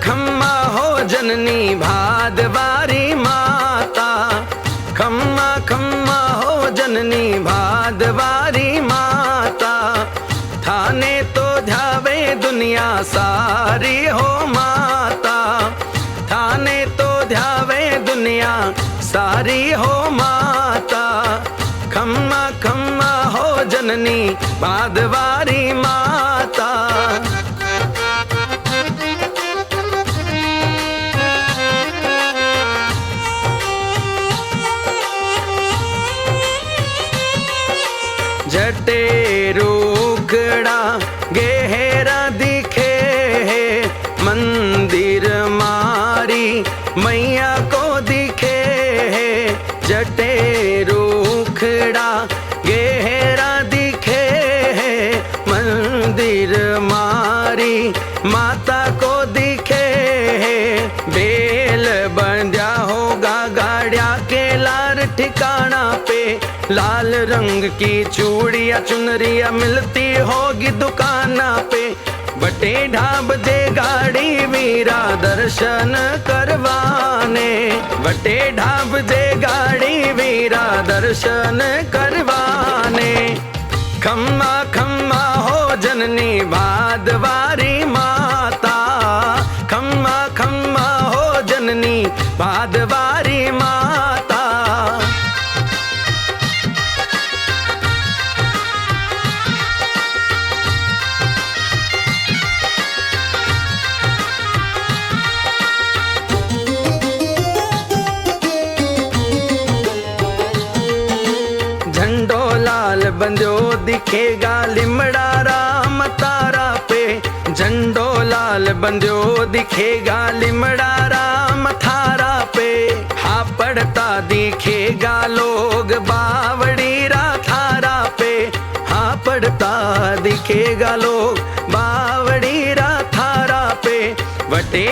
खम्मा हो जननी भादवारी माता, खम्मा खम्मा हो जननी भादवारी माता, थाने तो ध्यावे दुनिया सारी हो माता, थाने तो ध्यावे दुनिया सारी हो माता, खम्मा खम्मा हो जननी भादवारी माता। जटे रूखड़ा गहरा दिखे है, मंदिर मारी मैया को दिखे है, जटे रूखड़ा गहरा दिखे है, मंदिर मारी माता को दिखे है, बेल बंध्या होगा गाड़िया के लार ठिकाना पे, लाल रंग की चूड़िया चुनरिया मिलती होगी दुकाना पे, बटे ढाब दे गाड़ी वीरा दर्शन करवाने, बटे ढाब दे गाड़ी वीरा दर्शन करवाने, खम्मा खम्मा हो जननी भादवारी माता, खम्मा खम्मा हो जननी भादवारी माता। झंडो लाल बंध्यो दिखेगा लिमड़ा राम तारा पे, झंडो लाल बंध्यो दिखेगा लिमड़ा राम थारा पे, हाँ पड़ता दिखेगा लोग बावड़ी रा थारा पे, हाँ पड़ता दिखेगा लोग बावड़ी रा थारा पे, वटे